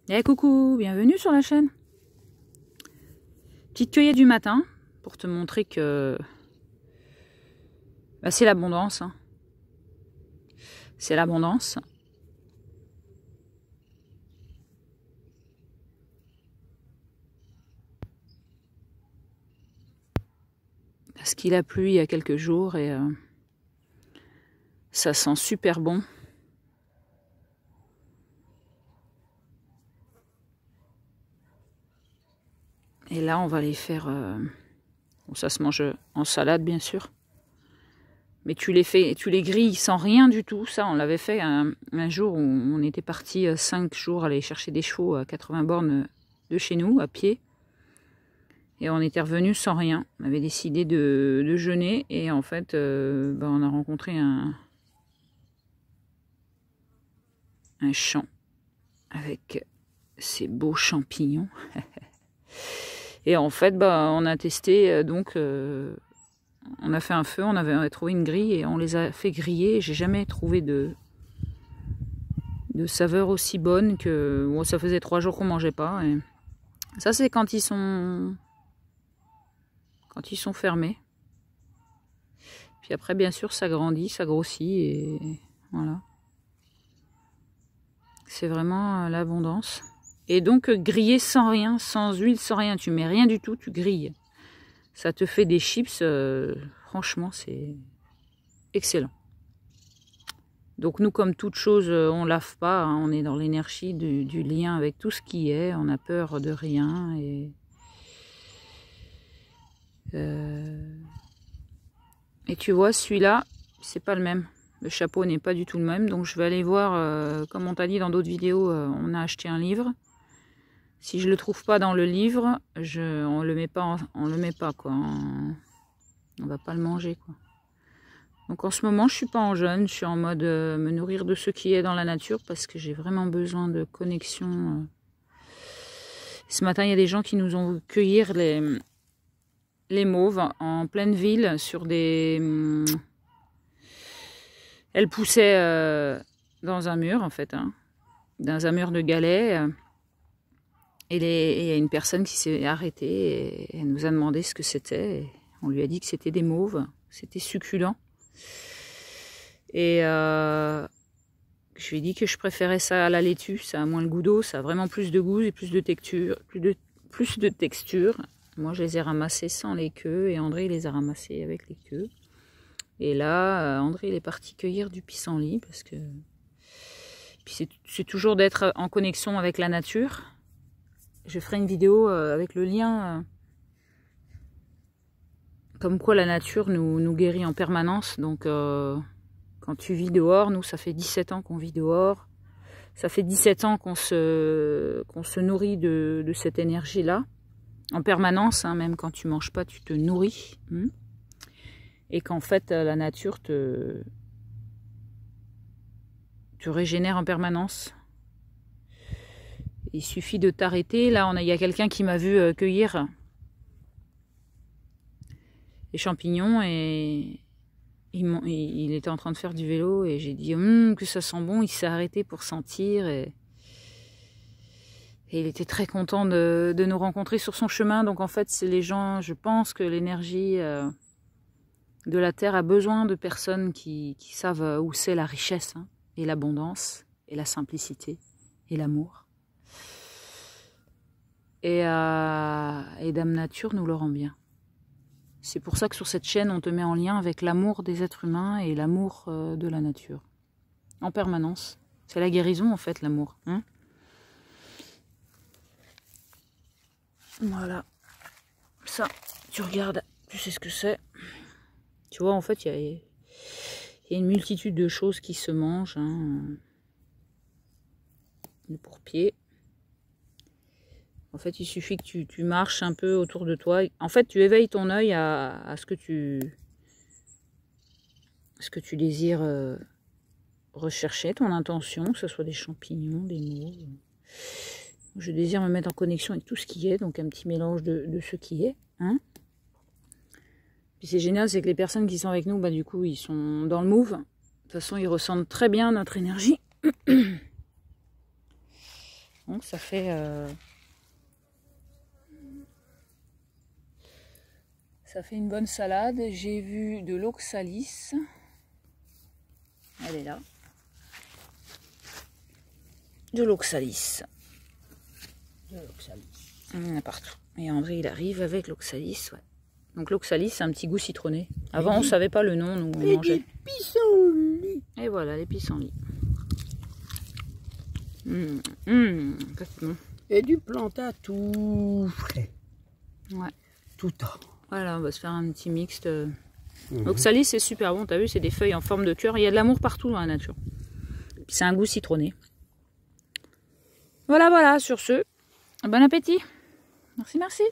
Eh coucou, bienvenue sur la chaîne. Petite cueillette du matin pour te montrer que c'est l'abondance. Hein. C'est l'abondance. Parce qu'il a plu il y a quelques jours et ça sent super bon. Et là, on va les faire... bon, ça se mange en salade, bien sûr. Mais tu les grilles sans rien du tout. Ça, on l'avait fait un jour où on était parti 5 jours aller chercher des chevaux à 80 bornes de chez nous, à pied. Et on était revenu sans rien. On avait décidé de jeûner. Et en fait, on a rencontré un champ avec ces beaux champignons. Et en fait, on a testé, donc, on a fait un feu, on avait trouvé une grille et on les a fait griller. J'ai jamais trouvé de saveur aussi bonne que... Bon, ça faisait 3 jours qu'on mangeait pas. Et ça, c'est quand ils sont fermés. Puis après, bien sûr, ça grandit, ça grossit et voilà. C'est vraiment l'abondance. Et donc, griller sans rien, sans huile, sans rien. Tu mets rien du tout, tu grilles. Ça te fait des chips. Franchement, c'est excellent. Donc, nous, comme toute chose, on lave pas. Hein, on est dans l'énergie du lien avec tout ce qui est. On a peur de rien. Et tu vois, celui-là, c'est pas le même. Le chapeau n'est pas du tout le même. Donc, je vais aller voir, comme on t'a dit dans d'autres vidéos, on a acheté un livre. Si je le trouve pas dans le livre, on le met pas quoi. On va pas le manger quoi. Donc en ce moment, je suis pas en jeûne, je suis en mode me nourrir de ce qui est dans la nature parce que j'ai vraiment besoin de connexion. Ce matin, il y a des gens qui nous ont cueillir les mauves en pleine ville sur des... Elles poussaient dans un mur en fait, hein, dans un mur de galets. Et il y a une personne qui s'est arrêtée et elle nous a demandé ce que c'était. On lui a dit que c'était des mauves, c'était succulent. Et je lui ai dit que je préférais ça à la laitue, ça a moins le goût d'eau, ça a vraiment plus de goût et plus de texture. Moi, je les ai ramassés sans les queues et André les a ramassés avec les queues. Et là, André il est parti cueillir du pissenlit parce que... Puis c'est toujours d'être en connexion avec la nature. Je ferai une vidéo avec le lien comme quoi la nature nous guérit en permanence. Donc quand tu vis dehors, nous ça fait 17 ans qu'on vit dehors. Ça fait 17 ans qu'on se nourrit de cette énergie-là. En permanence, hein, même quand tu manges pas, tu te nourris. Et qu'en fait la nature te régénère en permanence. Il suffit de t'arrêter. Là, il y a quelqu'un qui m'a vu cueillir les champignons et il était en train de faire du vélo et j'ai dit que ça sent bon. Il s'est arrêté pour sentir et il était très content de nous rencontrer sur son chemin. Donc en fait, c'est les gens, je pense que l'énergie de la terre a besoin de personnes qui savent où c'est la richesse hein, et l'abondance et la simplicité et l'amour. Et Dame Nature nous le rend bien. C'est pour ça que sur cette chaîne, on te met en lien avec l'amour des êtres humains et l'amour de la nature. En permanence. C'est la guérison, en fait, l'amour. Hein, voilà. Ça, tu regardes, tu sais ce que c'est. Tu vois, en fait, il y a une multitude de choses qui se mangent. Hein. Le pourpier. En fait, il suffit que tu marches un peu autour de toi. En fait, tu éveilles ton œil à ce que désires rechercher, ton intention, que ce soit des champignons, des mauves. Je désire me mettre en connexion avec tout ce qui est, donc un petit mélange de ce qui est. Hein. Puis c'est génial, c'est que les personnes qui sont avec nous, du coup, ils sont dans le move. De toute façon, ils ressentent très bien notre énergie. Donc ça fait une bonne salade. J'ai vu de l'oxalis. Elle est là. De l'oxalis. Il y en a partout. Et André, il arrive avec l'oxalis. Ouais. Donc l'oxalis, c'est un petit goût citronné. Avant, on ne savait pas le nom, nous on mangeait. Des pissenlits. Et voilà, les pissenlits. Bon. Et du plantain tout frais. Ouais. Tout temps. Voilà, on va se faire un petit mixte. L'oxalis, c'est super bon. T'as vu, c'est des feuilles en forme de cœur. Il y a de l'amour partout dans la nature. Puis c'est un goût citronné. Voilà, voilà. Sur ce, bon appétit. Merci, merci.